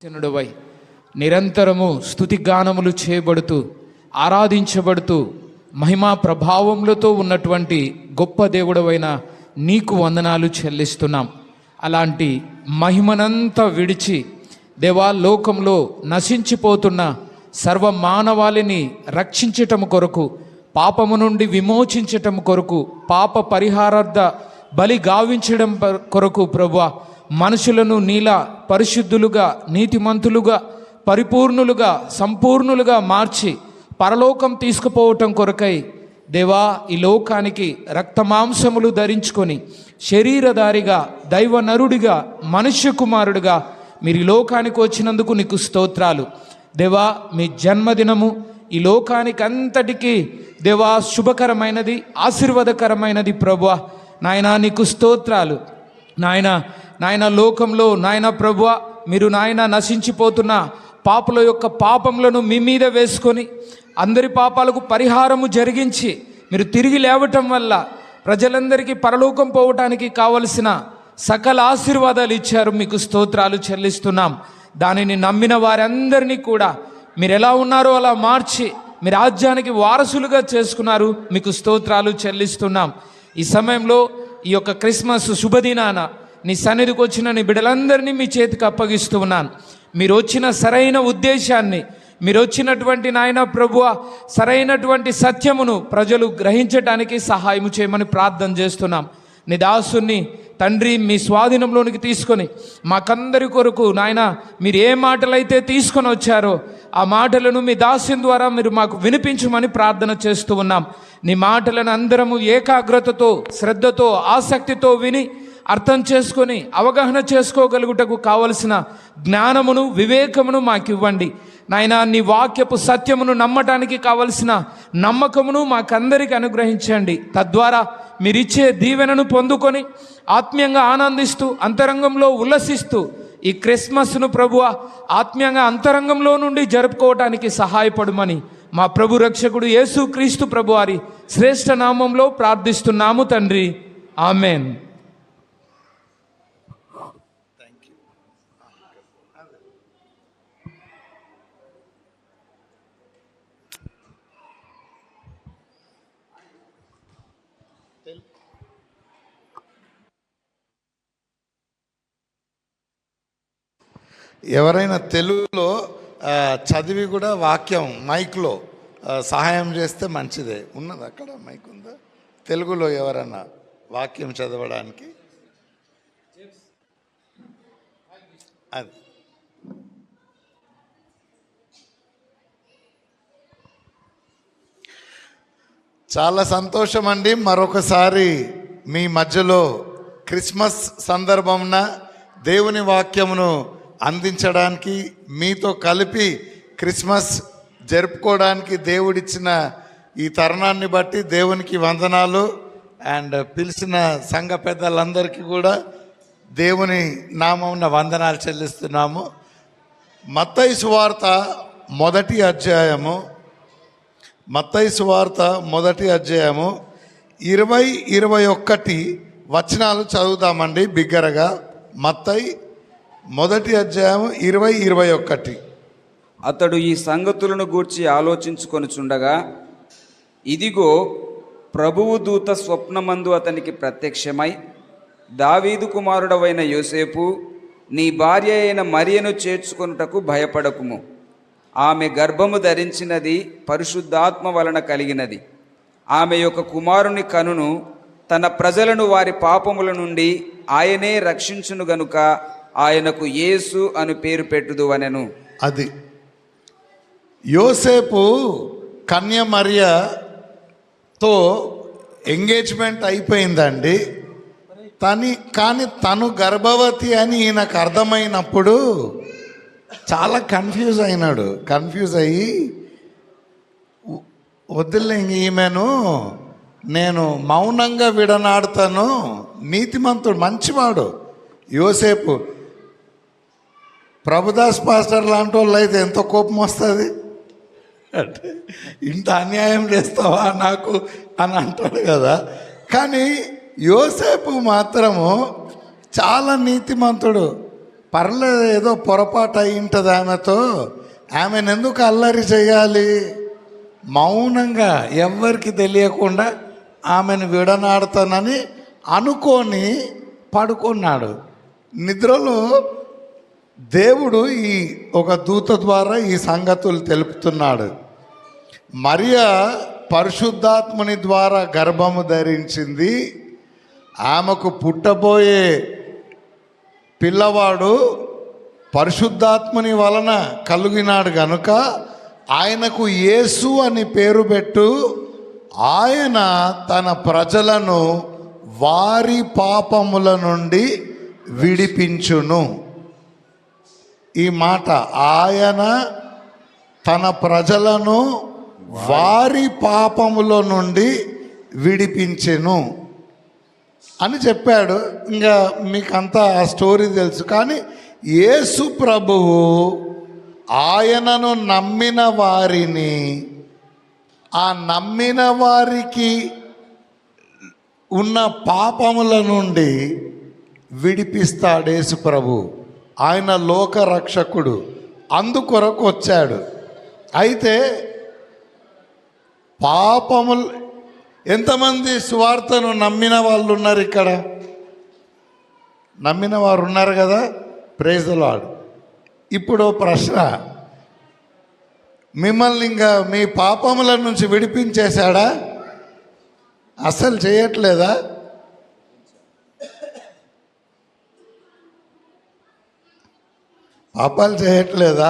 జనుడవై నిరంతరము స్తుతిగానములు చేయబడుతూ ఆరాధించబడుతూ మహిమా ప్రభావములతో ఉన్నటువంటి గొప్ప దేవుడవైన నీకు వందనాలు చెల్లిస్తున్నాం. అలాంటి మహిమనంతా విడిచి దేవా, లోకంలో నశించిపోతున్న సర్వ మానవాళిని రక్షించటం కొరకు, పాపము నుండి విమోచించటం కొరకు, పాప పరిహారార్థ బలి గావించడం కొరకు ప్రభువా, మనుషులను నీలా పరిశుద్ధులుగా, నీతిమంతులుగా, పరిపూర్ణులుగా, సంపూర్ణులుగా మార్చి పరలోకం తీసుకుపోవటం కొరకై దేవా, ఈ లోకానికి రక్తమాంసములు ధరించుకొని శరీరధారిగా, దైవ నరుడిగా, మనుష్య కుమారుడిగా మీరు ఈ లోకానికి వచ్చినందుకు నీకు స్తోత్రాలు. దేవా, మీ జన్మదినము ఈ లోకానికి అంతటికీ దేవా శుభకరమైనది, ఆశీర్వాదకరమైనది. ప్రభువా నాయనా, నీకు స్తోత్రాలు. నాయన లోకంలో నాయన ప్రభువా, మీరు నాయన నశించిపోతున్న పాపుల యొక్క పాపములను మీ మీద వేసుకొని అందరి పాపాలకు పరిహారము జరిగించి మీరు తిరిగి లేవటం వల్ల ప్రజలందరికీ పరలోకం పోవటానికి కావలసిన సకల ఆశీర్వాదాలు ఇచ్చారు. మీకు స్తోత్రాలు చెల్లిస్తున్నాం. దానిని నమ్మిన వారందరినీ కూడా మీరు ఎలా ఉన్నారో అలా మార్చి మీ రాజ్యానికి వారసులుగా చేసుకున్నారు. మీకు స్తోత్రాలు చెల్లిస్తున్నాం. ఈ సమయంలో ఈ యొక్క క్రిస్మస్ శుభదినాన నీ సన్నిధికి వచ్చిన నీ బిడ్డలందరినీ మీ చేతికి అప్పగిస్తూ ఉన్నాను. మీరు వచ్చిన సరైన ఉద్దేశాన్ని, మీరు వచ్చినటువంటి నాయన ప్రభువా సరైనటువంటి సత్యమును ప్రజలు గ్రహించడానికి సహాయం చేయమని ప్రార్థన చేస్తున్నాం. నీ దాసుని తండ్రి మీ స్వాధీనంలోనికి తీసుకొని మాకందరి కొరకు నాయన మీరు ఏ మాటలైతే తీసుకొని వచ్చారో ఆ మాటలను మీ దాస్యం ద్వారా మీరు మాకు వినిపించమని ప్రార్థన చేస్తూ ఉన్నాం. నీ మాటలను అందరము ఏకాగ్రతతో, శ్రద్ధతో, ఆసక్తితో విని అర్థం చేసుకొని అవగాహన చేసుకోగలుగుటకు కావలసిన జ్ఞానమును, వివేకమును మాకు ఇవ్వండి నాయన. నీ వాక్యపు సత్యమును నమ్మటానికి కావలసిన నమ్మకమును మాకందరికి అనుగ్రహించండి. తద్వారా మీరిచ్చే దీవెనను పొందుకొని ఆత్మీయంగా ఆనందిస్తూ, అంతరంగంలో ఉల్లసిస్తూ ఈ క్రిస్మస్ను ప్రభువా ఆత్మీయంగా అంతరంగంలో నుండి జరుపుకోవటానికి సహాయపడమని మా ప్రభు రక్షకుడు యేసు క్రీస్తు ప్రభువారి శ్రేష్ఠ నామంలో ప్రార్థిస్తున్నాము తండ్రి. ఆమెన్. ఎవరైనా తెలుగులో చదివి కూడా వాక్యం మైక్లో సహాయం చేస్తే మంచిదే. ఉన్నది అక్కడ మైక్ ఉందా? తెలుగులో ఎవరైనా వాక్యం చదవడానికి అది. చాలా సంతోషం అండి. మరొకసారి మీ మధ్యలో క్రిస్మస్ సందర్భంన దేవుని వాక్యమును అందించడానికి, మీతో కలిపి క్రిస్మస్ జరుపుకోవడానికి దేవుడిచ్చిన ఈ తరుణాన్ని బట్టి దేవునికి వందనాలు. అండ్ పిలిచిన సంఘ పెద్దలందరికీ కూడా దేవుని నామమున వందనాలు చెల్లిస్తున్నాము. మత్తయి సువార్త మొదటి అధ్యాయము 20-21 వచనాలు చదువుతామండి బిగ్గరగా. మత్తయి మొదటి అధ్యాయం 20-21. అతడు ఈ సంగతులను గూర్చి ఆలోచించుకొనుచుండగా, ఇదిగో ప్రభువు దూత స్వప్నమందు అతనికి ప్రత్యక్షమై, దావీదు కుమారుడవైన యోసేపు, నీ భార్య అయిన మరియను చేర్చుకొనుటకు భయపడకుము. ఆమె గర్భము ధరించినది పరిశుద్ధాత్మ వలన కలిగినది. ఆమె యొక్క కుమారుని కనును. తన ప్రజలను వారి పాపముల నుండి ఆయనే రక్షించును గనుక ఆయనకు యేసు అని పేరు పెట్టుదువనెను. అది యోసేపు కన్య మరియతో ఎంగేజ్మెంట్ అయిపోయిందండి. కానీ తను గర్భవతి అని ఈయనకు అర్థమైనప్పుడు చాలా కన్ఫ్యూజ్ అయినాడు. కన్ఫ్యూజ్ అయ్యి వద్దులే ఈమెను నేను మౌనంగా విడనాడుతాను. నీతిమంతుడు, మంచివాడు యోసేపు. ప్రభుదాస్ పాస్టర్ లాంటి వాళ్ళు అయితే ఎంతో కోపం వస్తుంది. అంటే ఇంత అన్యాయం చేస్తావా నాకు అని అంటాడు కదా. కానీ యోసేపు మాత్రము చాలా నీతిమంతుడు. పర్లేదు, ఏదో పొరపాటు అయి ఉంటుంది ఆమెతో, ఆమెను ఎందుకు అల్లరి చేయాలి? మౌనంగా ఎవ్వరికి తెలియకుండా ఆమెను విడనాడుతానని అనుకొని పడుకున్నాడు. నిద్రలో దేవుడు ఈ ఒక దూత ద్వారా ఈ సంగతులు తెలుపుతున్నాడు. మరియా పరిశుద్ధాత్మని ద్వారా గర్భము ధరించింది. ఆమెకు పుట్టబోయే పిల్లవాడు పరిశుద్ధాత్మని వలన కలిగినాడు గనుక ఆయనకు యేసు అని పేరు పెట్టు. ఆయన తన ప్రజలను వారి పాపముల నుండి విడిపించును. ఈ మాట, ఆయన తన ప్రజలను వారి పాపముల నుండి విడిపించెను అని చెప్పాడు. ఇంకా మీకంతా ఆ స్టోరీ తెలుసు. కానీ యేసు ప్రభువు ఆయనను నమ్మిన వారిని, ఆ నమ్మిన వారికి ఉన్న పాపముల నుండి విడిపిస్తాడు యేసు ప్రభు. ఆయన లోక రక్షకుడు, అందుకొరకు వచ్చాడు. అయితే పాపములు, ఎంతమంది సువార్తను నమ్మిన వాళ్ళు ఉన్నారు ఇక్కడ? నమ్మిన వారు ఉన్నారు కదా, ప్రైజ్ ది లార్డ్. ఇప్పుడు ప్రశ్న, మిమ్మల్ని ఇంకా మీ పాపముల నుంచి విడిపించేశాడా? అసలు చేయట్లేదా? పాపాలు చేయట్లేదా?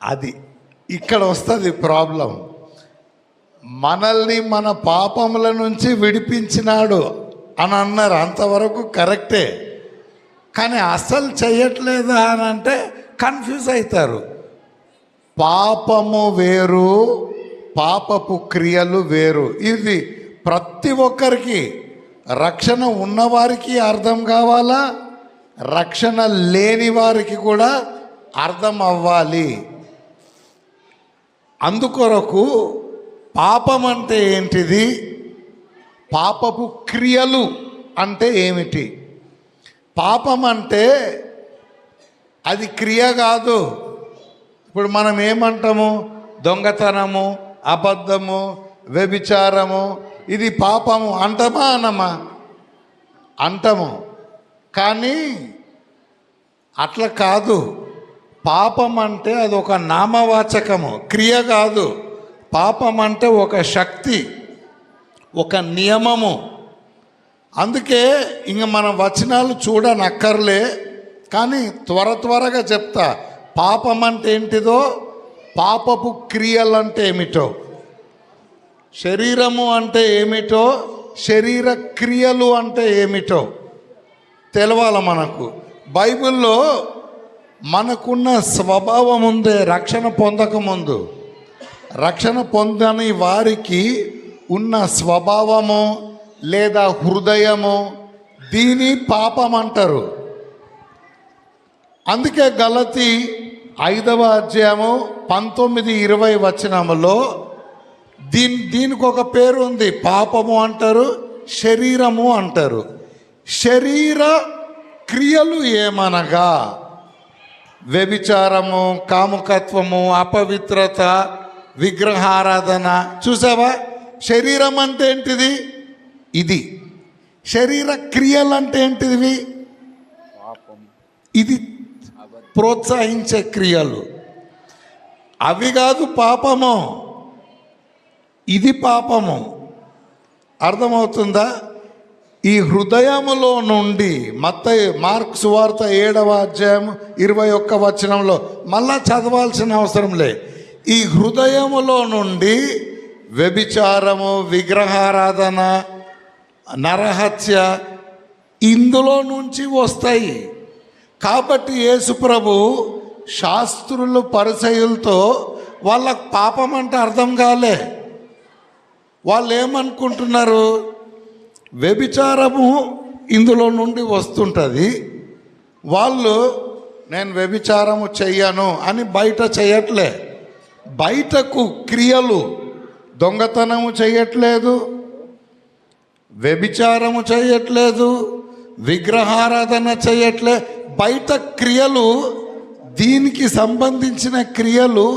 అది ఇక్కడ వస్తుంది ప్రాబ్లం. మనల్ని మన పాపముల నుంచి విడిపించినాడు అని అన్నారు, అంతవరకు కరెక్టే. కానీ అసలు చేయట్లేదా అని అంటే కన్ఫ్యూజ్ అవుతారు. పాపము వేరు, పాపపు క్రియలు వేరు. ఇది ప్రతి ఒక్కరికి, రక్షణ ఉన్నవారికి అర్థం కావాలా, రక్షణ లేని వారికి కూడా అర్థం అవ్వాలి. అందుకొరకు పాపం అంటే ఏంటిది, పాపపు క్రియలు అంటే ఏమిటి? పాపం అంటే అది క్రియ కాదు. ఇప్పుడు మనం ఏమంటాము? దొంగతనము, అబద్ధము, వ్యభిచారము, ఇది పాపము అంటామా అనమా? అంటాము. కానీ అట్లా కాదు. పాపం అంటే అది ఒక నామవాచకము, క్రియ కాదు. పాపం అంటే ఒక శక్తి, ఒక నియమము. అందుకే ఇంక మనం వచనాలు చూడనక్కర్లే, కానీ త్వరగా చెప్తా. పాపం అంటే ఏంటిదో, పాపపు క్రియలు అంటే ఏమిటో, శరీరము అంటే ఏమిటో, శరీర క్రియలు అంటే ఏమిటో తెలవాలి మనకు. బైబిల్లో మనకున్న స్వభావం ఉందే, రక్షణ పొందకముందు, రక్షణ పొందని వారికి ఉన్న స్వభావము లేదా హృదయము, దీని పాపం అంటారు. అందుకే గలతీ 5వ అధ్యాయము 19-20 వచనములో దీనికి ఒక పేరు ఉంది. పాపము అంటారు, శరీరము అంటారు. శరీర క్రియలు ఏమనగా వ్యభిచారము, కాముకత్వము, అపవిత్రత, విగ్రహారాధన. చూసావా, శరీరం అంటే ఏంటిది? ఇది. శరీర క్రియలు అంటే ఏంటివి? ఇది ప్రోత్సహించే క్రియలు. అవి కాదు పాపము, ఇది పాపము. అర్థమవుతుందా? ఈ హృదయములో నుండి మార్కు సువార్త 7వ అధ్యాయం 21 వచనంలో, మళ్ళా చదవాల్సిన అవసరం లే. ఈ హృదయములో నుండి వ్యభిచారము, విగ్రహారాధన, నరహత్య, ఇందులో నుంచి వస్తాయి. కాబట్టి యేసుప్రభు శాస్త్రులు పరిసయ్యులతో వాళ్ళకు పాపం అంటే అర్థం కాలే. వాళ్ళు ఏమనుకుంటున్నారు? వ్యభిచారము ఇందులో నుండి వస్తుంటుంది, వాళ్ళు నేను వ్యభిచారము చెయ్యను అని బయట చేయట్లే. బయటకు క్రియలు, దొంగతనము చేయట్లేదు, వ్యభిచారము చేయట్లేదు, విగ్రహారాధన చేయట్లే, బయట క్రియలు, దీనికి సంబంధించిన క్రియలు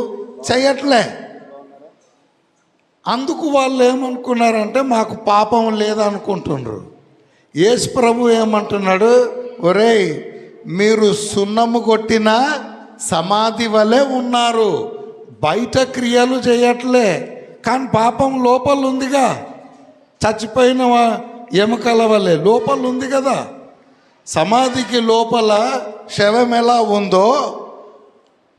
చేయట్లే. అందుకు వాళ్ళు ఏమనుకున్నారంటే మాకు పాపం లేదనుకుంటున్నారు. యేసు ప్రభు ఏమంటున్నాడు, ఒరేయ్ మీరు సున్నము కొట్టిన సమాధి వలె ఉన్నారు, బయట క్రియలు చేయట్లే, కానీ పాపం లోపల ఉందిగా, చచ్చిపోయిన ఎముకల వలె లోపల ఉంది కదా. సమాధికి లోపల శవం ఎలా ఉందో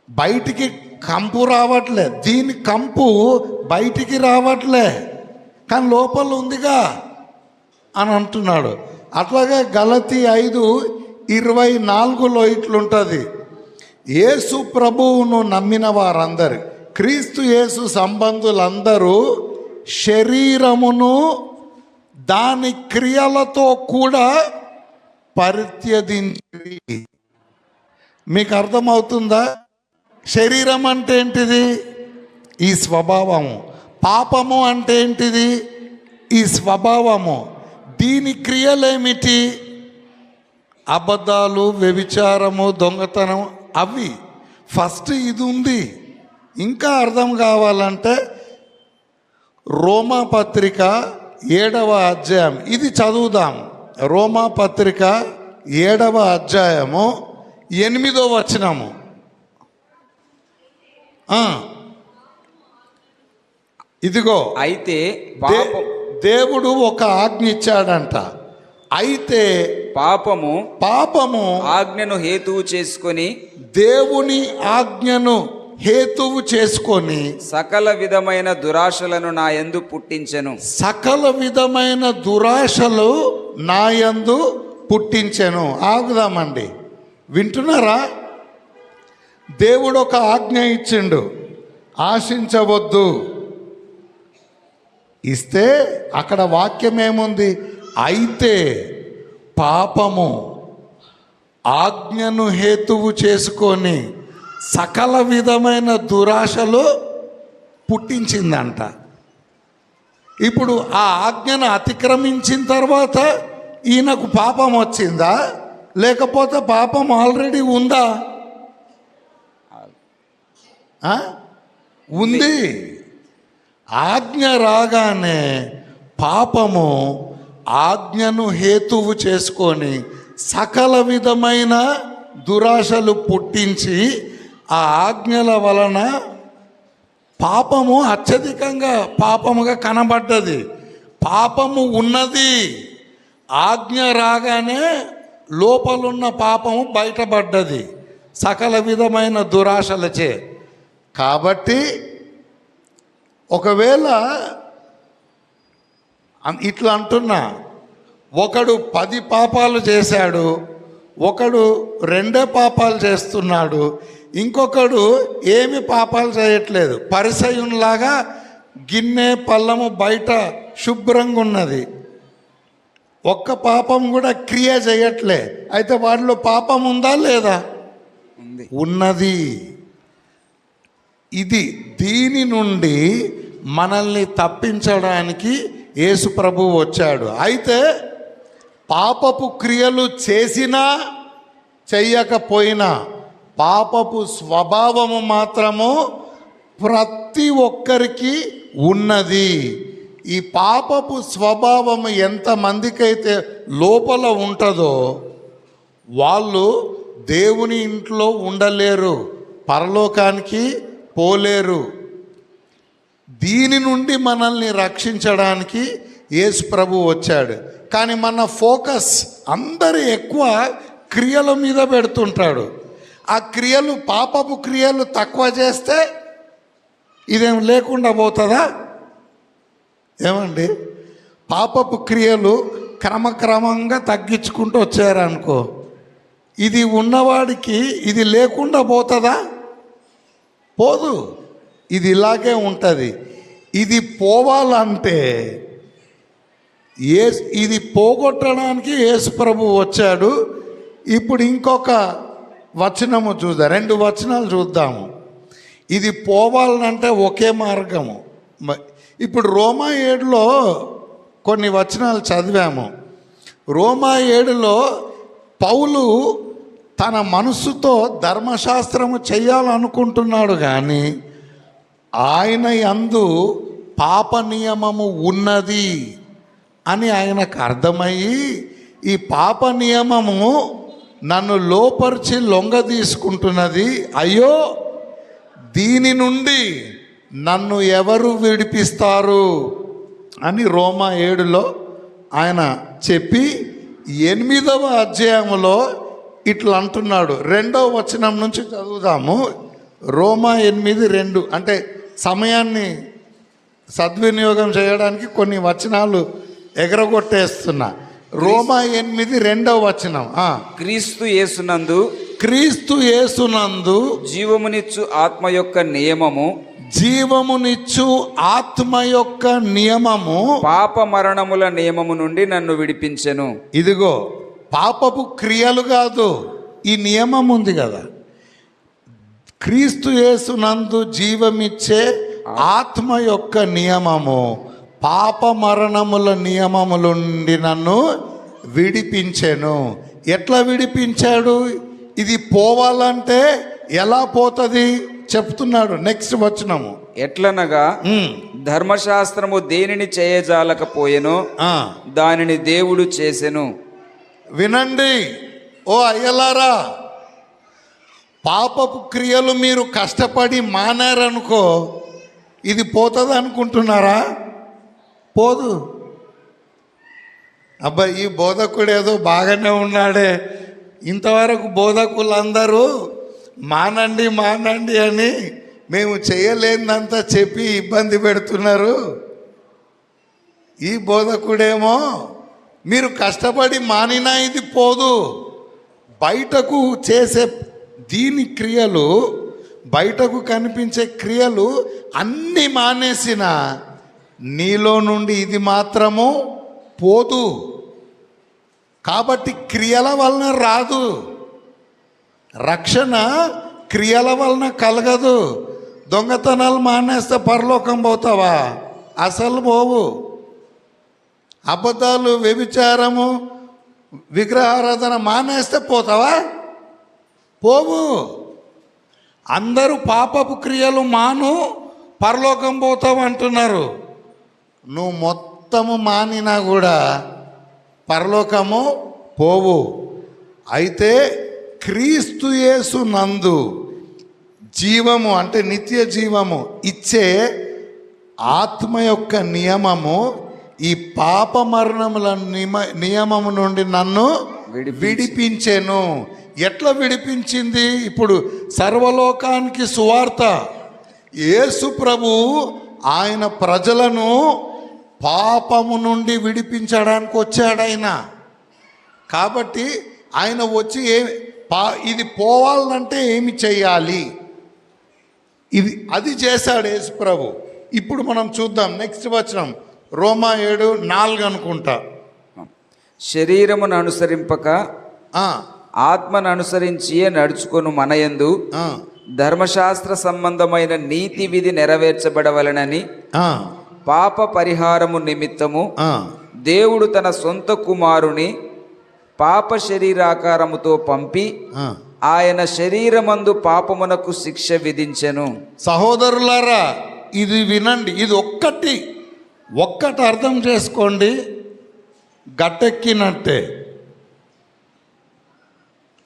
బయటికి కంపు రావట్లే, దీని కంపు బయటికి రావట్లే, కానీ లోపల ఉందిగా అని అంటున్నాడు. అట్లాగే గలతీ 5:24 ఇట్లుంటుంది, యేసు ప్రభువును నమ్మిన వారందరూ, క్రీస్తు యేసు సంబంధులందరూ శరీరమును దాని క్రియలతో కూడా పరిత్యజించి. మీకు అర్థమవుతుందా? శరీరం అంటే ఏంటిది? ఈ స్వభావము. పాపము అంటే ఏంటిది? ఈ స్వభావము. దీని క్రియలేమిటి? అబద్ధాలు, వ్యభిచారము, దొంగతనం, అవి. ఫస్ట్ ఇది ఉంది. ఇంకా అర్థం కావాలంటే రోమా పత్రిక 7వ అధ్యాయం, ఇది చదువుదాం. రోమా పత్రిక 7వ అధ్యాయము 8వ వచనము. ఇదిగో అయితే దేవుడు ఒక ఆజ్ఞ ఇచ్చాడంట. అయితే పాపము ఆజ్ఞను హేతువు చేసుకొని, దేవుని ఆజ్ఞను హేతువు చేసుకొని సకల విధమైన దురాశలను నా యందు పుట్టించెను. సకల విధమైన దురాశలు నా యందు పుట్టించెను. ఆగుదామండి, వింటున్నారా? దేవుడు ఒక ఆజ్ఞ ఇచ్చిండు, ఆశించవద్దు. ఇస్తే అక్కడ వాక్యం ఏముంది? అయితే పాపము ఆజ్ఞను హేతువు చేసుకొని సకల విధమైన దురాశలు పుట్టించిందంట. ఇప్పుడు ఆ ఆజ్ఞను అతిక్రమించిన తర్వాత ఈయనకు పాపం వచ్చిందా, లేకపోతే పాపం ఆల్రెడీ ఉందా? ఉంది. ఆజ్ఞ రాగానే పాపము ఆజ్ఞను హేతువు చేసుకొని సకల విధమైన దురాశలు పుట్టించి ఆ ఆజ్ఞల వలన పాపము అత్యధికంగా పాపముగా కనబడ్డది. పాపము ఉన్నది. ఆజ్ఞ రాగానే లోపలున్న పాపము బయటపడ్డది సకల విధమైన దురాశలచే. కాబట్టి ఒకవేళ ఇట్లా అంటున్నా, ఒకడు 10 పాపాలు చేశాడు, ఒకడు 2 పాపాలు చేస్తున్నాడు, ఇంకొకడు ఏమి పాపాలు చేయట్లేదు, పరిసయునిలాగా గిన్నె పళ్ళము బయట శుభ్రంగా ఉన్నది, ఒక్క పాపం కూడా క్రియ చేయట్లే. అయితే వాడిలో పాపం ఉందా లేదా? ఉన్నది. ఇది దీని నుండి మనల్ని తప్పించడానికి యేసు ప్రభువు వచ్చాడు. అయితే పాపపు క్రియలు చేసినా చెయ్యకపోయినా పాపపు స్వభావము మాత్రము ప్రతి ఒక్కరికి ఉన్నది. ఈ పాపపు స్వభావము ఎంతమందికైతే లోపల ఉంటుందో వాళ్ళు దేవుని ఇంట్లో ఉండలేరు, పరలోకానికి పోలేరు. దీని నుండి మనల్ని రక్షించడానికి యేసు ప్రభు వచ్చాడు. కానీ మన ఫోకస్ అందరూ ఎక్కువ క్రియల మీద పెడుతుంటాడు. ఆ క్రియలు, పాపపు క్రియలు తక్కువ చేస్తే ఇదేం లేకుండా పోతుందా? ఏమండి, పాపపు క్రియలు క్రమక్రమంగా తగ్గించుకుంటూ వచ్చారనుకో, ఇది ఉన్నవాడికి ఇది లేకుండా పోతుందా? పోదు. ఇది ఇలాగే ఉంటుంది. ఇది పోవాలంటే ఇది పోగొట్టడానికి యేసు ప్రభు వచ్చాడు. ఇప్పుడు ఇంకొక వచనము చూద్దాం, 2 వచనాలు చూద్దాము. ఇది పోవాలంటే ఒకే మార్గము. ఇప్పుడు రోమా 7లో కొన్ని వచనాలు చదివాము. రోమా 7లో పౌలు తన మనసుతో ధర్మశాస్త్రము చేయాలనుకుంటున్నాడు, కానీ ఆయన యందు పాప నియమము ఉన్నది అని ఆయనకు అర్థమయ్యి, ఈ పాప నియమము నన్ను లోపరిచి లొంగ తీసుకుంటున్నది, అయ్యో దీని నుండి నన్ను ఎవరు విడిపిస్తారు అని రోమా 7లో ఆయన చెప్పి 8వ అధ్యాయంలో ఇట్లా అంటున్నాడు. 2వ వచనం నుంచి చదువుదాము. రోమా 8:2. అంటే సమయాన్ని సద్వినియోగం చేయడానికి కొన్ని వచనాలు ఎగరగొట్టేస్తున్నా. రోమా 8:2 వచనం. క్రీస్తు యేసునందు జీవమునిచ్చు ఆత్మ యొక్క నియమము పాప మరణముల నియమము నుండి నన్ను విడిపించెను. ఇదిగో పాపపు క్రియలు కాదు, ఈ నియమం ఉంది కదా. క్రీస్తు యేసునందు జీవమిచ్చే ఆత్మ యొక్క నియమము పాప మరణముల నియమముల నుండి నన్ను విడిపించెను. ఎట్లా విడిపించాడు? ఇది పోవాలంటే ఎలా పోతుంది చెప్తున్నాడు. నెక్స్ట్ వచనము. ఎట్లనగా ధర్మశాస్త్రము దేనిని చేయజాలకపోయెనో దానిని దేవుడు చేసెను. వినండి ఓ అయ్యలారా, పాపపు క్రియలు మీరు కష్టపడి మానారనుకో, ఇది పోతుంది అనుకుంటున్నారా? పోదు. అబ్బా ఈ బోధకుడు ఏదో బాగానే ఉన్నాడే, ఇంతవరకు బోధకులందరూ మానండి మానండి అని మేము చేయలేదంతా చెప్పి ఇబ్బంది పెడుతున్నారు. ఈ బోధకుడేమో మీరు కష్టపడి మానినా ఇది పోదు, బయటకు చేసే దీని క్రియలు, బయటకు కనిపించే క్రియలు అన్నీ మానేసిన నీలో నుండి ఇది మాత్రము పోదు. కాబట్టి క్రియల వలన రాదు, రక్షణ క్రియల వలన కలగదు. దొంగతనాలు మానేస్తే పరలోకం పోతావా? అసలు పోవు. అబద్ధాలు, వ్యభిచారము, విగ్రహారాధన మానేస్తే పోతావా? పోవు. అందరూ పాపపు క్రియలు మాను పరలోకం పోతావు అంటున్నారు. నువ్వు మొత్తము మానినా కూడా పరలోకము పోవు. అయితే క్రీస్తు యేసు నందు జీవము అంటే నిత్య జీవము ఇచ్చే ఆత్మ యొక్క నియమము ఈ పాప మరణముల నియమము నుండి నన్ను విడిపించెను. ఎట్లా విడిపించింది? ఇప్పుడు సర్వలోకానికి సువార్త. యేసు ప్రభు ఆయన ప్రజలను పాపము నుండి విడిపించడానికి వచ్చాడు ఆయన. కాబట్టి ఆయన వచ్చి ఇది పోవాలంటే ఏమి చేయాలి, ఇది అది చేశాడు యేసు ప్రభు. ఇప్పుడు మనం చూద్దాం నెక్స్ట్ వచనం. రోమా 7:4 అనుకుంటా. శరీరమును అనుసరింపక ఆత్మను అనుసరించియే నడుచుకొను మనయందు ధర్మశాస్త్ర సంబంధమైన నీతి విధి నెరవేర్చబడవలనని పాప పరిహారము నిమిత్తము దేవుడు తన సొంత కుమారుని పాప శరీరాకారముతో పంపి ఆయన శరీరమందు పాపమునకు శిక్ష విధించెను. సహోదరులారా ఇది వినండి, ఇది ఒక్కటి అర్థం చేసుకోండి, గట్టెక్కినట్టే.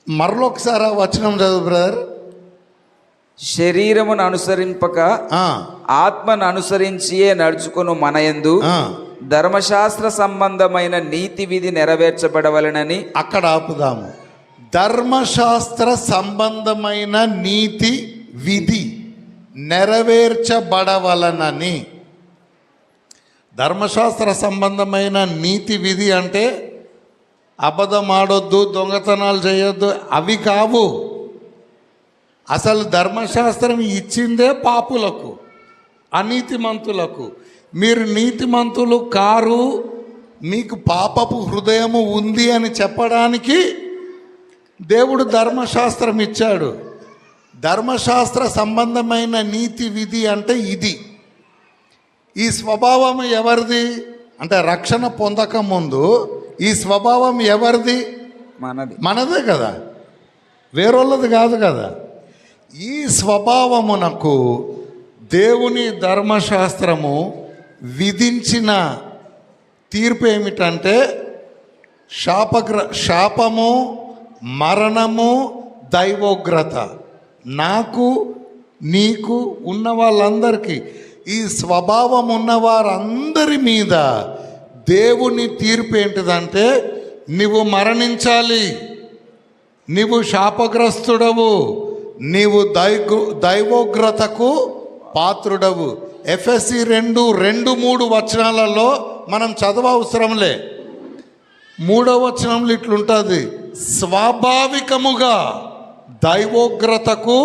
మరొకసారి వచనం చదువు బ్రదర్. శరీరమును అనుసరింపక ఆత్మను అనుసరించియే నడుచుకొను మనయందు ధర్మశాస్త్ర సంబంధమైన నీతి విధి నెరవేర్చబడవలనని. అక్కడ ఆపుదాము. ధర్మశాస్త్ర సంబంధమైన నీతి విధి నెరవేర్చబడవలనని. ధర్మశాస్త్ర సంబంధమైన నీతి విధి అంటే అబద్ధం ఆడొద్దు, దొంగతనాలు చేయొద్దు, అవి కావు. అసలు ధర్మశాస్త్రం ఇచ్చిందే పాపులకు, అనీతిమంతులకు. మీరు నీతిమంతులు కారు, మీకు పాపపు హృదయము ఉంది అని చెప్పడానికి దేవుడు ధర్మశాస్త్రం ఇచ్చాడు. ధర్మశాస్త్ర సంబంధమైన నీతి విధి అంటే ఇది. ఈ స్వభావం ఎవరిది అంటే రక్షణ పొందక ముందు ఈ స్వభావం ఎవరిది? మనదే కదా. వేరొల్లది కాదు కదా. ఈ స్వభావమునకు దేవుని ధర్మశాస్త్రము విధించిన తీర్పు ఏమిటంటే శాపము, మరణము, దైవోగ్రత. నాకు నీకు ఉన్న వాళ్ళందరికీ, ఈ స్వభావం ఉన్న వారందరి మీద దేవుని తీర్పు ఏంటిదంటే నీవు మరణించాలి, నీవు శాపగ్రస్తుడవు, నీవు దైవోగ్రతకు పాత్రుడవు. ఎఫెసీ 2:2-3 వచనాలలో మనం చదవవసరంలే. 3వ వచనంలో ఇట్లుంటుంది, స్వాభావికముగా దైవోగ్రతకు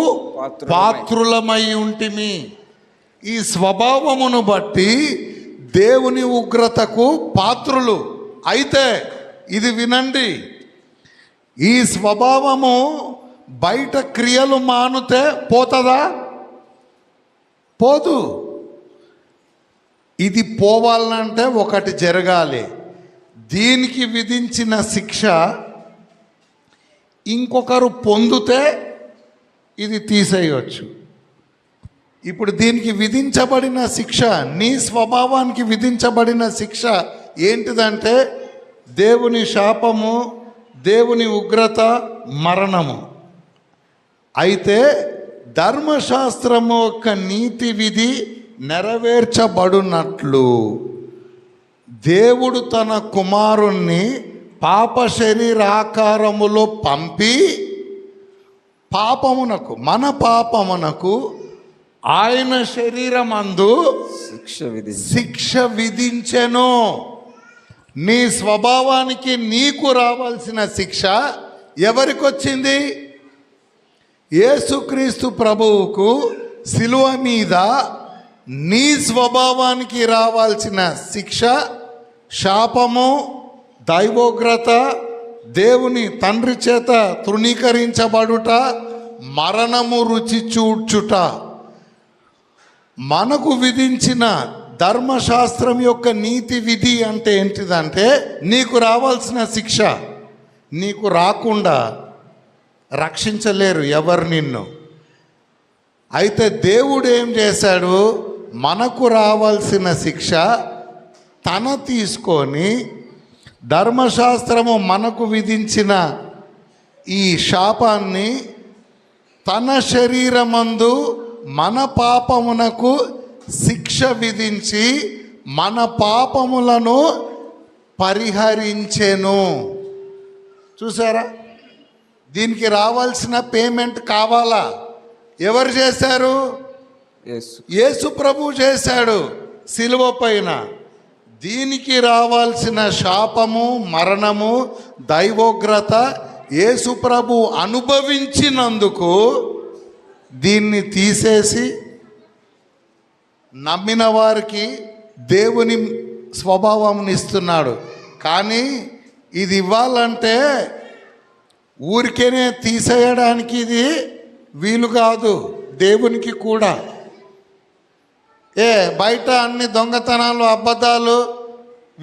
పాత్రులమై ఉంటిమి. ఈ స్వభావమును బట్టి దేవుని ఉగ్రతకు పాత్రులు. అయితే ఇది వినండి, ఈ స్వభావము బయట క్రియలు మానుతే పోతుందా? పోదు. ఇది పోవాలంటే ఒకటి జరగాలి. దీనికి విధించిన శిక్ష ఇంకొకరు పొందితే ఇది తీసేయవచ్చు. ఇప్పుడు దీనికి విధించబడిన శిక్ష, నీ స్వభావానికి విధించబడిన శిక్ష ఏంటిదంటే దేవుని శాపము, దేవుని ఉగ్రత, మరణము. అయితే ధర్మశాస్త్రము యొక్క నీతి విధి నెరవేర్చబడినట్లు దేవుడు తన కుమారుణ్ణి పాప శరీరాకారములో పంపి పాపమునకు, మన పాపమునకు ఆయన శరీరమందు శిక్ష విధించెను. నీ స్వభావానికి నీకు రావాల్సిన శిక్ష ఎవరికి వచ్చింది? యేసుక్రీస్తు ప్రభువుకు శిలువ మీద నీ స్వభావానికి రావాల్సిన శిక్ష, శాపము, దైవోగ్రత, దేవుని తండ్రి చేత తృణీకరించబడుట, మరణము రుచి చూడ్చుట, మనకు విధించిన ధర్మశాస్త్రం యొక్క నీతి విధి అంటే ఏంటిదంటే నీకు రావాల్సిన శిక్ష నీకు రాకుండా రక్షించలేరు ఎవరు నిన్ను. అయితే దేవుడు ఏం చేశాడు? మనకు రావాల్సిన శిక్ష తన తీసుకొని ధర్మశాస్త్రము మనకు విధించిన ఈ శాపాన్ని తన శరీరమందు మన పాపమునకు శిక్ష విధించి మన పాపములను పరిహరించెను. చూసారా? దీనికి రావాల్సిన పేమెంట్ కావాలా? ఎవరు చేశారు? యేసు ప్రభు చేశాడు శిలువ పైన. దీనికి రావాల్సిన శాపము, మరణము, దైవోగ్రత యేసు ప్రభు అనుభవించినందుకు దీన్ని తీసేసి నమ్మిన వారికి దేవుని స్వభావం ఇస్తున్నాడు. కానీ ఇది ఇవ్వాలంటే ఊరికేనే తీసేయడానికి ఇది వీలు కాదు. దేవునికి కూడా బయట అన్ని దొంగతనాలు, అబద్ధాలు,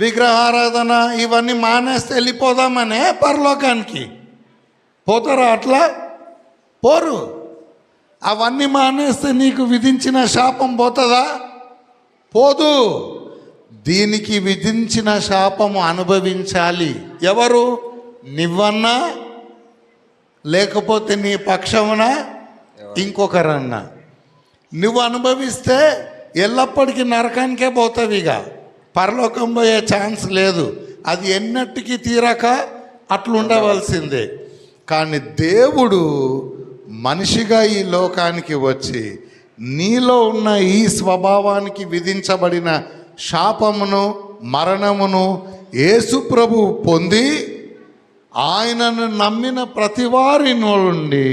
విగ్రహారాధన ఇవన్నీ మానేస్తే వెళ్ళిపోదామనే పరలోకానికి పోతారా? అట్లా పోరు. అవన్నీ మానేస్తే నీకు విధించిన శాపం పోతుందా? పోదు. దీనికి విధించిన శాపము అనుభవించాలి. ఎవరు? నువ్వన్నా, లేకపోతే నీ పక్షమున ఇంకొకరన్నా. నువ్వు అనుభవిస్తే ఎల్లప్పటికీ నరకానికే పోతావు. ఇక పరలోకం పోయే ఛాన్స్ లేదు. అది ఎన్నటికీ తీరక అట్లుండవలసిందే. కానీ దేవుడు మనిషిగా ఈ లోకానికి వచ్చి నీలో ఉన్న ఈ స్వభావానికి విధించబడిన శాపమును, మరణమును యేసు ప్రభు పొంది ఆయనను నమ్మిన ప్రతి వారి నుండి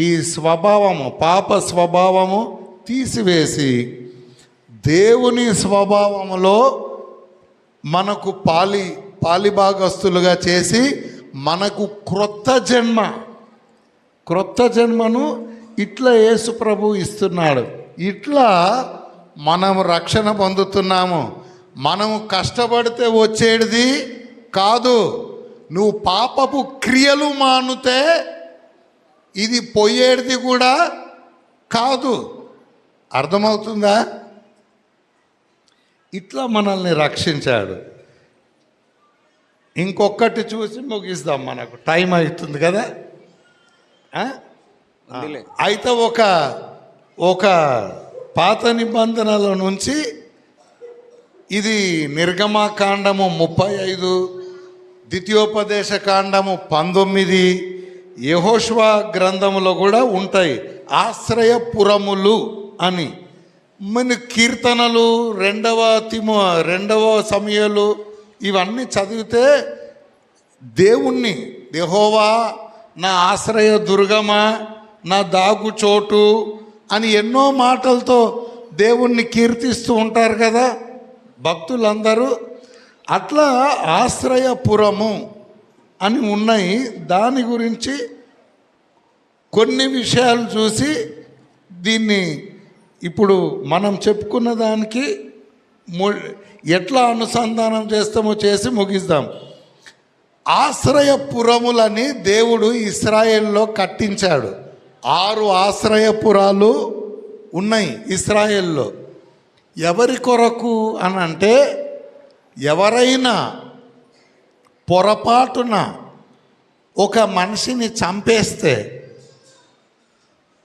ఈ స్వభావము, పాప స్వభావము తీసివేసి దేవుని స్వభావములో మనకు పాలిభాగస్తులుగా చేసి మనకు క్రొత్త జన్మను ఇట్లా యేసు ప్రభు ఇస్తున్నాడు. ఇట్లా మనం రక్షణ పొందుతున్నాము. మనము కష్టపడితే వచ్చేది కాదు. నువ్వు పాపపు క్రియలు మానుతే ఇది పోయేది కూడా కాదు. అర్థమవుతుందా? ఇట్లా మనల్ని రక్షించాడు. ఇంకొకటి చూసి ముగిస్తాం, మనకు టైం అవుతుంది కదా. అయితే ఒక పాత నిబంధనల నుంచి ఇది నిర్గమకాండము 35, ద్వితీయోపదేశ కాండము 19, యెహోషువ గ్రంథములో కూడా ఉంటాయి ఆశ్రయపురములు అని. మన కీర్తనలు, రెండవ సమయాలు ఇవన్నీ చదివితే దేవుణ్ణి యెహోవా నా ఆశ్రయ దుర్గమా, నా దాగు చోటు అని ఎన్నో మాటలతో దేవుణ్ణి కీర్తిస్తూ ఉంటారు కదా భక్తులందరూ. అట్లా ఆశ్రయపురము అని ఉన్నాయి. దాని గురించి కొన్ని విషయాలు చూసి దీన్ని ఇప్పుడు మనం చెప్పుకున్న దానికి ఎట్లా అనుసంధానం చేస్తామో చేసి ముగిద్దాం. ఆశ్రయపురములని దేవుడు ఇశ్రాయేల్లో కట్టించాడు. 6 ఆశ్రయపురాలు ఉన్నాయి ఇశ్రాయేల్లో. ఎవరి కొరకు అని అంటే, ఎవరైనా పొరపాటున ఒక మనిషిని చంపేస్తే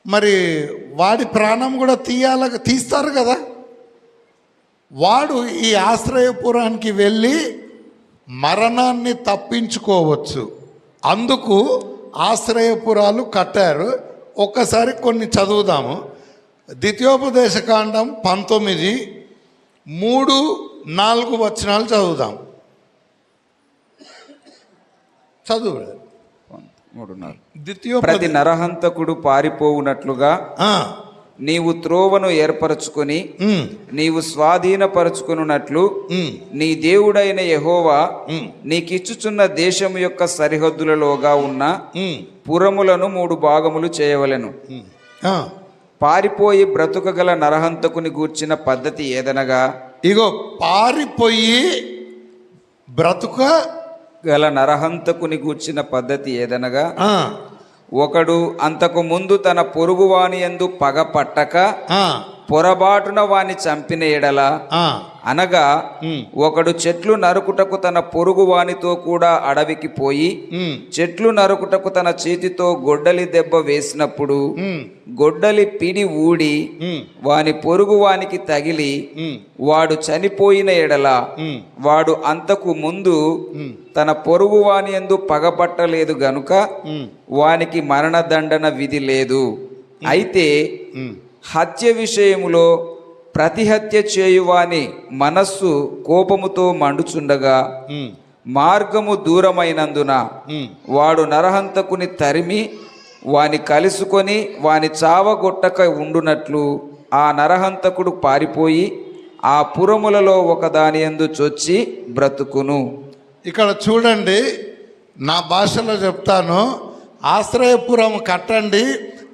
మరి వాడి ప్రాణం కూడా తీస్తారు కదా. వాడు ఈ ఆశ్రయపురానికి వెళ్ళి మరణాన్ని తప్పించుకోవచ్చు. అందుకు ఆశ్రయపురాలు కట్టారు. ఒక్కసారి కొన్ని చదువుదాము. ద్వితీయోపదేశ కాండం 19, 3, 4 వచనాలు చదువుదాం. చదువు. ప్రతి నరహంతకుడు పారిపోవునట్లుగా నీవు త్రోవను ఏర్పరచుకొని నీవు స్వాధీనపరచుకున్నట్లు నీ దేవుడైన యెహోవా నీకిచ్చుచున్న దేశం యొక్క సరిహద్దులలోగా ఉన్న పురములను 3 భాగములు చేయవలెను. పారిపోయి బ్రతుకగల నరహంతకుని గూర్చిన పద్ధతి ఏదనగా, ఇగో పారిపోయి బ్రతుకగల నరహంతకుని గూర్చిన పద్ధతి ఏదనగా, ఒకడు అంతకు ముందు తన పొరుగువాని యందు పగ పట్టక పొరబాటున వాని చంపిన ఎడల, అనగా ఒకడు చెట్లు నరుకుటకు తన పొరుగు వానితో కూడా అడవికి పోయి చెట్లు నరుకుటకు తన చేతితో గొడ్డలి దెబ్బ వేసినప్పుడు గొడ్డలి పిడి ఊడి వాని పొరుగు వానికి తగిలి వాడు చనిపోయిన ఎడల, వాడు అంతకు ముందు తన పొరుగు వాని యందు పగపట్టలేదు గనుక వానికి మరణదండన విధి లేదు. అయితే హత్య విషయములో ప్రతిహత్య చేయువాని మనస్సు కోపముతో మండుచుండగా మార్గము దూరమైనందున వాడు నరహంతకుని తరిమి వాని కలుసుకొని వాని చావగొట్టక ఉండునట్లు ఆ నరహంతకుడు పారిపోయి ఆ పురములలో ఒకదాని యందు చొచ్చి బ్రతుకును. ఇక్కడ చూడండి, నా భాషలో చెప్తాను. ఆశ్రయపురం కట్టండి,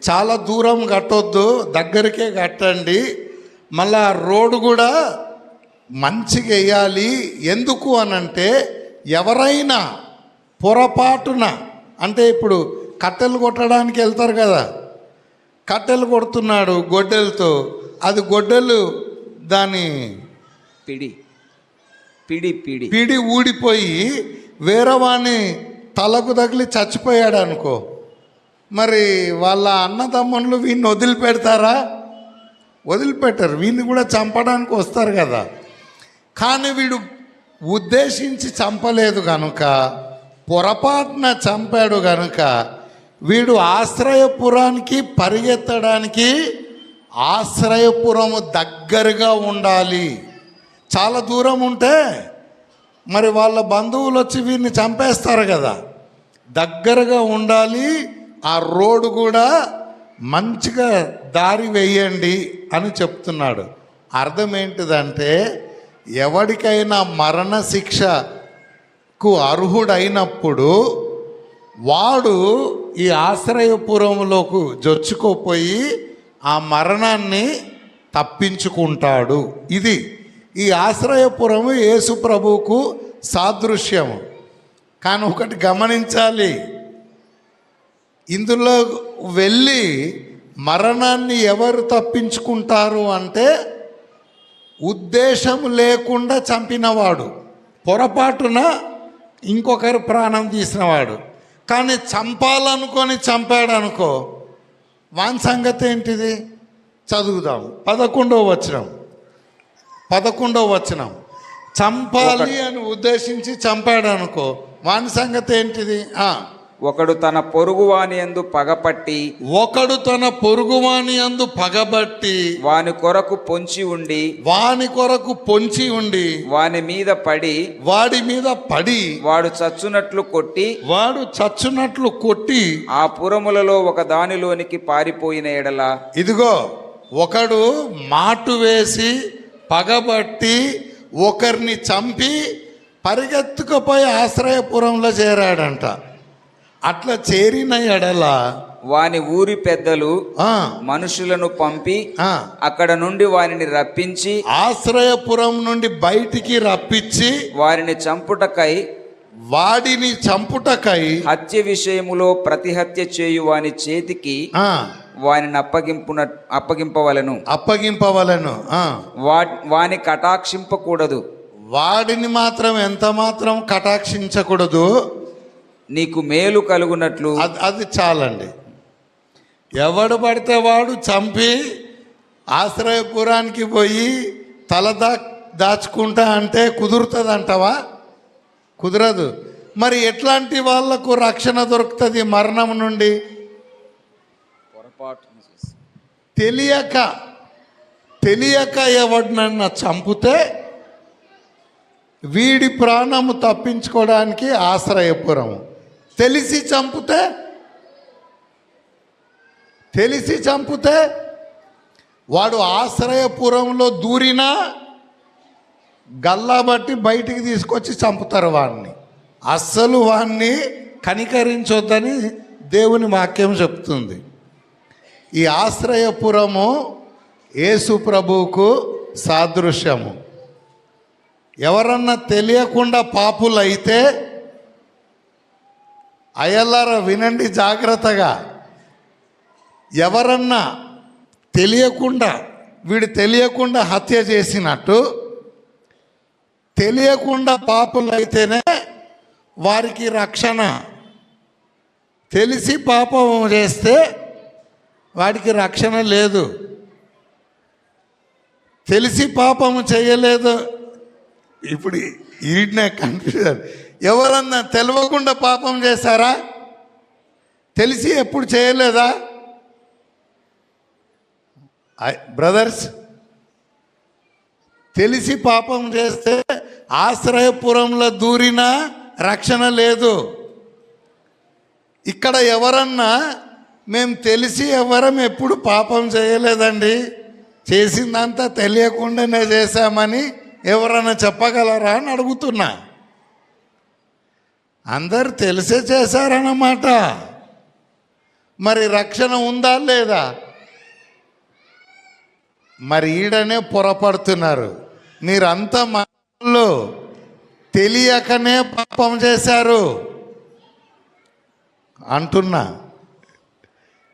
చాలా దూరం కట్టొద్దు, దగ్గరికే కట్టండి. మళ్ళా రోడ్డు కూడా మంచిగా వేయాలి. ఎందుకు అనంటే, ఎవరైనా పొరపాటున అంటే ఇప్పుడు కట్టెలు కొట్టడానికి వెళ్తారు కదా, కట్టెలు కొడుతున్నాడు గొడ్డలతో, అది గొడ్డలు దాని పిడి ఊడిపోయి వేరే వాణ్ణి తలకు తగిలి చచ్చిపోయాడు అనుకో, మరి వాళ్ళ అన్నదమ్ముళ్ళు వీడిని వదిలిపెడతారా? వదిలిపెట్టరు. వీడిని కూడా చంపడానికి వస్తారు కదా. కానీ వీడు ఉద్దేశించి చంపలేదు కనుక, పొరపాటున చంపాడు కనుక వీడు ఆశ్రయపురానికి పరిగెత్తడానికి ఆశ్రయపురము దగ్గరగా ఉండాలి. చాలా దూరం ఉంటే మరి వాళ్ళ బంధువులు వచ్చి వీడిని చంపేస్తారు కదా. దగ్గరగా ఉండాలి. ఆ రోడ్డు కూడా మంచిగా దారి వేయండి అని చెప్తున్నాడు. అర్థం ఏంటిదంటే, ఎవరికైనా మరణ శిక్షకు అర్హుడైనప్పుడు వాడు ఈ ఆశ్రయపురంలోకి జొచ్చుకోపోయి ఆ మరణాన్ని తప్పించుకుంటాడు. ఇది ఈ ఆశ్రయపురము యేసు ప్రభువుకు సాదృశ్యము. కానీ ఒకటి గమనించాలి, ఇందులో వెళ్ళి మరణాన్ని ఎవరు తప్పించుకుంటారు అంటే ఉద్దేశం లేకుండా చంపినవాడు, పొరపాటున ఇంకొకరు ప్రాణం తీసినవాడు. కానీ చంపాలనుకొని చంపాడు అనుకో, వాని సంగతి ఏంటిది? చదువుదాం 11వ వచనం. చంపాలి అని ఉద్దేశించి చంపాడు అనుకో, వాని సంగతి ఏంటిది? ఒకడు తన పొరుగువాని యందు పగపట్టి వాని కొరకు పొంచి ఉండి వాని మీద పడి వాడు చచ్చునట్లు కొట్టి ఆ పురములలో ఒక దానిలోనికి పారిపోయిన ఎడల, ఇదిగో ఒకడు మాటు వేసి పగబట్టి ఒకరిని చంపి పరిగెత్తుకుపోయి ఆశ్రయపురంలో చేరాడంట. అట్లా చేరిన ఎడల వాని ఊరి పెద్దలు మనుషులను పంపి అక్కడ నుండి వారిని రప్పించి, ఆశ్రయపురం నుండి బయటికి రప్పించి వాడిని చంపుటకై హత్య విషయములో ప్రతిహత్య చేయు వాని చేతికి వానిని అప్పగింపవలను. వాని కటాక్షింపకూడదు. వాడిని మాత్రం ఎంత మాత్రం కటాక్షించకూడదు. నీకు మేలు కలుగునట్లు. అది చాలండి. ఎవడు పడితే వాడు చంపి ఆశ్రయపురానికి పోయి తల దాచుకుంటా అంటే కుదురుతుంది అంటావా? కుదరదు. మరి ఎట్లాంటి వాళ్లకు రక్షణ దొరుకుతుంది మరణం నుండి? తెలియక ఎవడినన్నా చంపితే వీడి ప్రాణము తప్పించుకోవడానికి ఆశ్రయపురము. తెలిసి చంపితే వాడు ఆశ్రయపురంలో దూరినా గల్లా బట్టి బయటికి తీసుకొచ్చి చంపుతారు వాడిని. అస్సలు వాడిని కనికరించొద్దని దేవుని వాక్యం చెప్తుంది. ఈ ఆశ్రయపురము యేసు ప్రభువుకు సాదృశ్యము. ఎవరన్నా తెలియకుండా పాపులైతే, అయ్యలారా వినండి జాగ్రత్తగా, ఎవరన్నా వీడు తెలియకుండా హత్య చేసినట్టు, తెలియకుండా పాపులైతేనే వారికి రక్షణ. తెలిసి పాపం చేస్తే వాడికి రక్షణ లేదు. తెలిసి పాపము చేయలేదు. ఇప్పుడు ఈడనే కన్ఫ్యూజన్. ఎవరన్నా తెలియకుండా పాపం చేశారా? తెలిసి ఎప్పుడు చేయలేదా? బ్రదర్స్, తెలిసి పాపం చేస్తే ఆశ్రయపురంలో దూరినా రక్షణ లేదు. ఇక్కడ ఎవరన్నా మేము తెలిసి ఎవరం ఎప్పుడు పాపం చేయలేదండి, చేసిందంతా తెలియకుండానే చేశామని ఎవరన్నా చెప్పగలరా అని అడుగుతున్నా. అందరు తెలిసే చేశారన్నమాట. మరి రక్షణ ఉందా లేదా? మరి ఈడనే పొరపడుతున్నారు. మీరంతా మనలో తెలియకనే పాపం చేశారు అంటున్నా.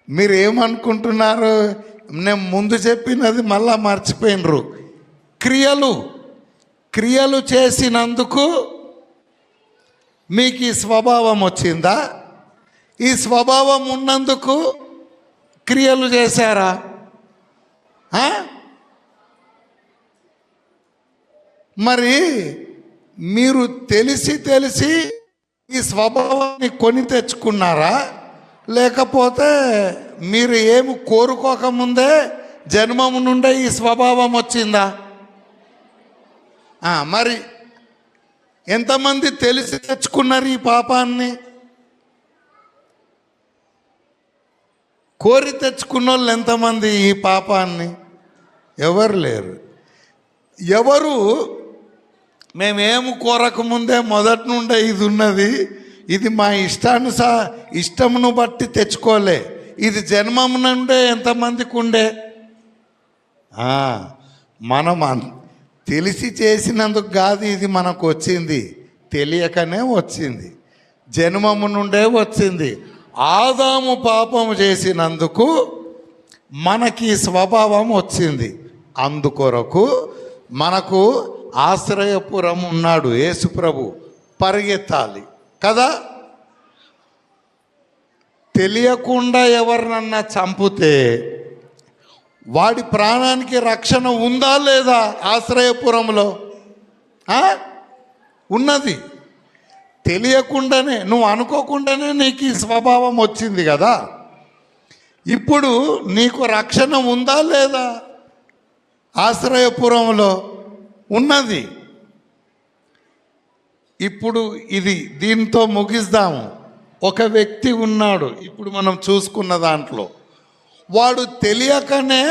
మీరేమనుకుంటున్నారు? నేను ముందు చెప్పినది మళ్ళా మర్చిపోయినరు. క్రియలు చేసినందుకు మీకు ఈ స్వభావం వచ్చిందా? ఈ స్వభావం ఉన్నందుకు క్రియలు చేశారా? మరి మీరు తెలిసి ఈ స్వభావాన్ని కొని తెచ్చుకున్నారా? లేకపోతే మీరు ఏమి కోరుకోకముందే జన్మము నుండే ఈ స్వభావం వచ్చిందా? మరి ఎంతమంది తెలిసి తెచ్చుకున్నారు ఈ పాపాన్ని? కోరి తెచ్చుకున్న వాళ్ళు ఎంతమంది ఈ పాపాన్ని? ఎవరు లేరు. ఎవరు మేమేమి కోరకముందే మొదటి నుండే ఇది ఉన్నది, ఇది మా ఇష్టమును బట్టి తెచ్చుకోలే, ఇది జన్మము నుండే ఎంతమందికి ఉండే? మనం తెలిసి చేసినందుకు కాదు ఇది మనకు వచ్చింది, తెలియకనే వచ్చింది, జన్మము నుండే వచ్చింది. ఆదాము పాపం చేసినందుకు మనకి స్వభావం వచ్చింది. అందుకొరకు మనకు ఆశ్రయపురం ఉన్నాడు యేసుప్రభు, పరిగెత్తాలి కదా. తెలియకుండా ఎవరినన్నా చంపితే వాడి ప్రాణానికి రక్షణ ఉందా లేదా? ఆశ్రయపురంలో ఉన్నది. తెలియకుండానే, నువ్వు అనుకోకుండానే నీకు ఈ స్వభావం వచ్చింది కదా. ఇప్పుడు నీకు రక్షణ ఉందా లేదా? ఆశ్రయపురంలో ఉన్నది. ఇప్పుడు దీంతో ముగిద్దాము. ఒక వ్యక్తి ఉన్నాడు, ఇప్పుడు మనం చూసుకున్న దాంట్లో, వాడు తెలియకనే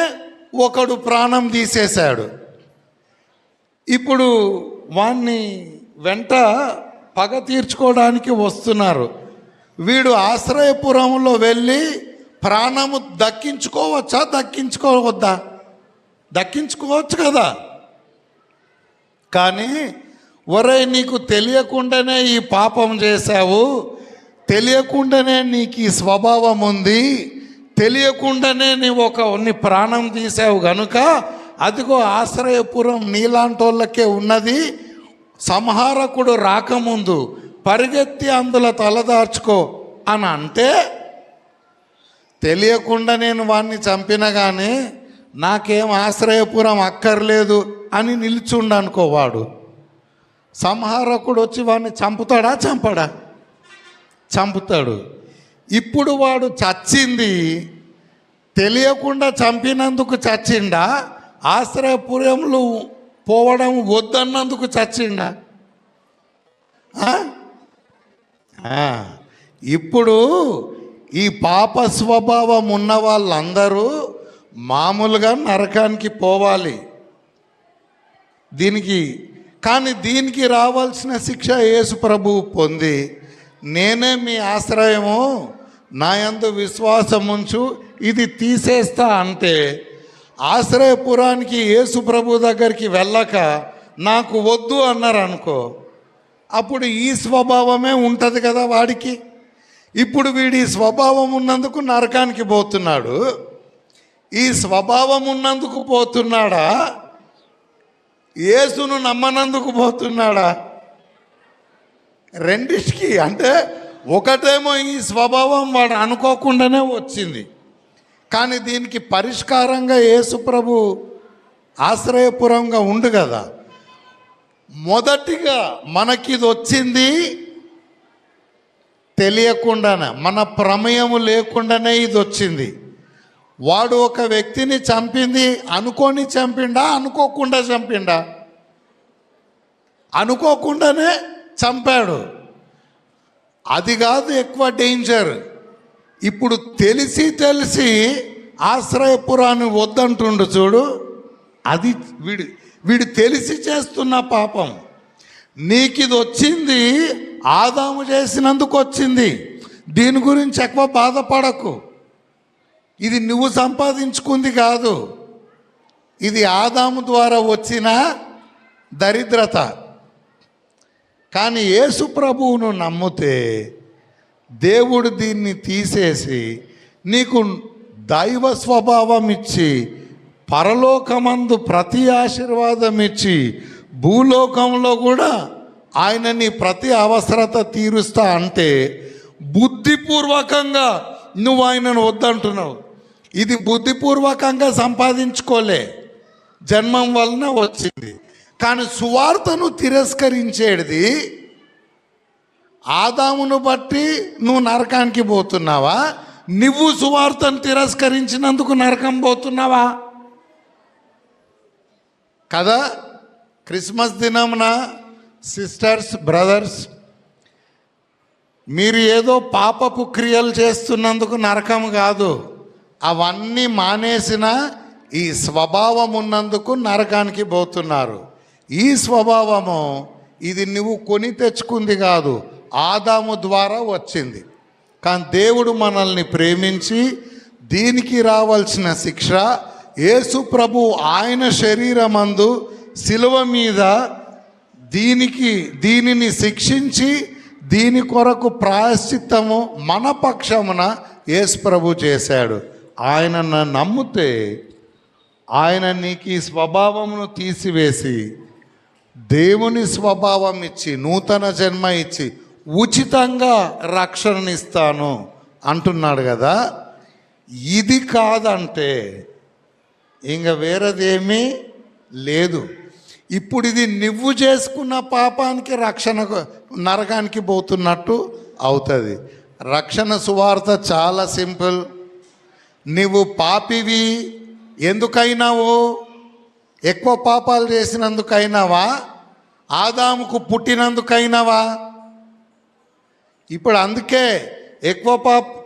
ఒకడు ప్రాణం తీసేశాడు. ఇప్పుడు వాణ్ణి వెంట పగ తీర్చుకోవడానికి వస్తున్నారు. వీడు ఆశ్రయపురంలో వెళ్ళి ప్రాణము దక్కించుకోవచ్చా, దక్కించుకోవద్దా? దక్కించుకోవచ్చు కదా. కానీ ఒరేయ్, నీకు తెలియకుండానే ఈ పాపం చేశావు, తెలియకుండానే నీకు ఈ స్వభావం ఉంది, తెలియకుండానే నీ ప్రాణం తీసావు గనుక అదిగో ఆశ్రయపురం నీలాంటి వాళ్ళకే ఉన్నది. సంహారకుడు రాకముందు పరిగెత్తి అందులో తలదార్చుకో అని అంటే, తెలియకుండా నేను వాణ్ణి చంపిన కానీ నాకేం ఆశ్రయపురం అక్కర్లేదు అని నిల్చుండనుకో, వాడు సంహారకుడు వచ్చి వాడిని చంపుతాడా? చంపడా? చంపుతాడు. ఇప్పుడు వాడు చచ్చింది తెలియకుండా చంపినందుకు చచ్చిండా, ఆశ్రయపురంలో పోవడం వద్దన్నందుకు చచ్చిండా? ఇప్పుడు ఈ పాప స్వభావం ఉన్న వాళ్ళందరూ మామూలుగా నరకానికి పోవాలి. దీనికి రావాల్సిన శిక్ష యేసు ప్రభువు పొంది, నేనే మీ ఆశ్రయము, నా యందు విశ్వాసం ఉంచు, ఇది తీసేస్తా అంటే, ఆశ్రయపురానికి యేసు ప్రభు దగ్గరికి వెళ్ళక నాకు వద్దు అన్నారు అనుకో, అప్పుడు ఈ స్వభావమే ఉంటుంది కదా వాడికి. ఇప్పుడు వీడి స్వభావం ఉన్నందుకు నరకానికి పోతున్నాడు. ఈ స్వభావం ఉన్నందుకు పోతున్నాడా, యేసును నమ్మనందుకు పోతున్నాడా? రెండిటికి అంటే, ఒకటేమో ఈ స్వభావం వాడు అనుకోకుండానే వచ్చింది, కానీ దీనికి పరిష్కారంగా యేసు ప్రభు ఆశ్రయపురంగా ఉండు కదా. మొదటిగా మనకిది వచ్చింది తెలియకుండానే, మన ప్రమేయము లేకుండానే ఇది వచ్చింది. వాడు ఒక వ్యక్తిని చంపింది అనుకోని చంపిండా, అనుకోకుండా చంపిండా? అనుకోకుండానే చంపాడు. అది కాదు ఎక్కువ డేంజర్. ఇప్పుడు తెలిసి ఆశ్రయపురాన్ని వద్దంటుండు చూడు, అది వీడు తెలిసి చేస్తున్న పాపం. నీకిది వచ్చింది ఆదాము చేసినందుకు వచ్చింది. దీని గురించి ఎక్కువ బాధపడకు. ఇది నువ్వు సంపాదించుకుంది కాదు, ఇది ఆదాము ద్వారా వచ్చిన దరిద్రత. కానీ యేసు ప్రభువును నమ్మితే దేవుడు దీన్ని తీసేసి నీకు దైవ స్వభావం ఇచ్చి, పరలోకమందు ప్రతి ఆశీర్వాదం ఇచ్చి, భూలోకంలో కూడా ఆయన నీ ప్రతి అవసరత తీరుస్తా అంటే, బుద్ధిపూర్వకంగా నువ్వు ఆయనను వద్దంటున్నావు. ఇది బుద్ధిపూర్వకంగా సంపాదించుకోలే, జన్మం వలన వచ్చింది. కానీ సువార్తను తిరస్కరించేది, ఆదామును బట్టి నువ్వు నరకానికి పోతున్నావా, నువ్వు సువార్తను తిరస్కరించినందుకు నరకం పోతున్నావా? కదా. క్రిస్మస్ దినమున సిస్టర్స్, బ్రదర్స్, మీరు ఏదో పాపపు క్రియలు చేస్తున్నందుకు నరకం కాదు, అవన్నీ మానేసిన ఈ స్వభావం ఉన్నందుకు నరకానికి పోతున్నారు. ఈ స్వభావము ఇది నువ్వు కొని తెచ్చుకుంది కాదు, ఆదాము ద్వారా వచ్చింది. కానీ దేవుడు మనల్ని ప్రేమించి దీనికి రావాల్సిన శిక్ష యేసు ప్రభు ఆయన శరీరమందు శిలువ మీద దీనిని శిక్షించి దీని కొరకు ప్రాయశ్చిత్తము మన పక్షమున యేసు ప్రభు చేశాడు. ఆయనను నమ్మితే ఆయన నీకు ఈ స్వభావమును తీసివేసి దేవుని స్వభావం ఇచ్చి నూతన జన్మ ఇచ్చి ఉచితంగా రక్షణనిస్తాను అంటున్నాడు కదా. ఇది కాదంటే ఇంక వేరేదేమీ లేదు. ఇప్పుడు ఇది నువ్వు చేసుకున్న పాపానికి రక్షణ నరకానికి పోతున్నట్టు అవుతుంది. రక్షణ సువార్త చాలా సింపుల్. నువ్వు పాపివి ఎందుకైనావు? ఎక్కువ పాపాలు చేసినందుకైనావా? ఆదాముకు పుట్టినందుకైనావా? ఇప్పుడు అందుకే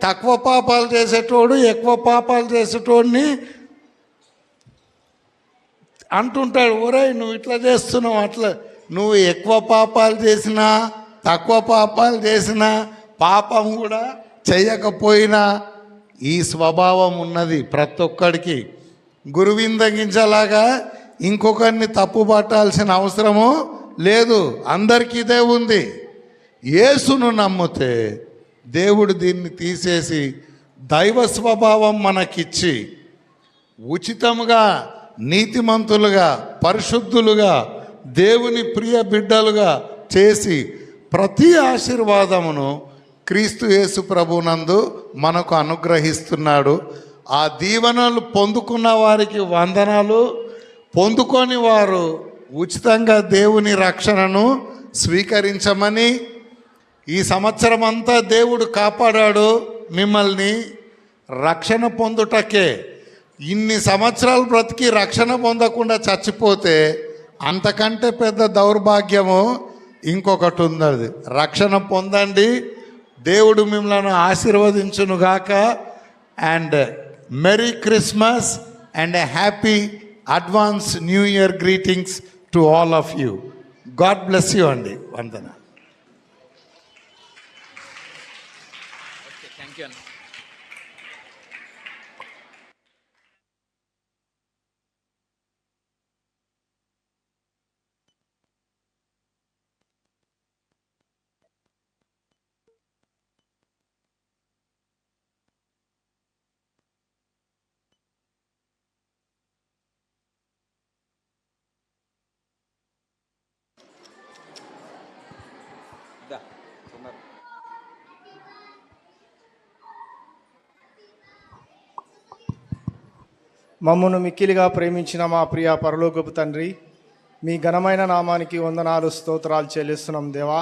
తక్కువ పాపాలు చేసేటోడు ఎక్కువ పాపాలు చేసేటోడిని అంటుంటాడు, ఒరేయ్ నువ్వు ఇట్లా చేస్తున్నావు, అట్లా. నువ్వు ఎక్కువ పాపాలు చేసినా తక్కువ పాపాలు చేసినా పాపం కూడా చేయకపోయినా ఈ స్వభావం ఉన్నది ప్రతి ఒక్కడికి. గురువిందగించలాగా ఇంకొకరిని తప్పు పట్టాల్సిన అవసరము లేదు, అందరికీ ఇదే ఉంది. యేసును నమ్మితే దేవుడు దీన్ని తీసేసి దైవ స్వభావం మనకిచ్చి ఉచితముగా నీతిమంతులుగా పరిశుద్ధులుగా దేవుని ప్రియ బిడ్డలుగా చేసి ప్రతి ఆశీర్వాదమును క్రీస్తు యేసు ప్రభునందు మనకు అనుగ్రహిస్తున్నాడు. ఆ దీవెనలు పొందుకున్న వారికి వందనాలు, పొందుకొని వారు ఉచితంగా దేవుని రక్షణను స్వీకరించమని. ఈ సంవత్సరం అంతా దేవుడు కాపాడాడు మిమ్మల్ని రక్షణ పొందుటకే. ఇన్ని సంవత్సరాలు బ్రతికి రక్షణ పొందకుండా చచ్చిపోతే అంతకంటే పెద్ద దౌర్భాగ్యము ఇంకొకటి ఉన్నది. రక్షణ పొందండి, దేవుడు మిమ్మల్ని ఆశీర్వదించునుగాక. And merry Christmas and a happy advance new year greetings to all of you. God bless you అండి. వందన. థ్యాంక్ యూ అన్న. మమ్మను మిక్కిలిగా ప్రేమించిన మా ప్రియ పరలోకపు తండ్రి, మీ ఘనమైన నామానికి వందనాలు స్తోత్రాలు చెల్లిస్తున్నాం దేవా.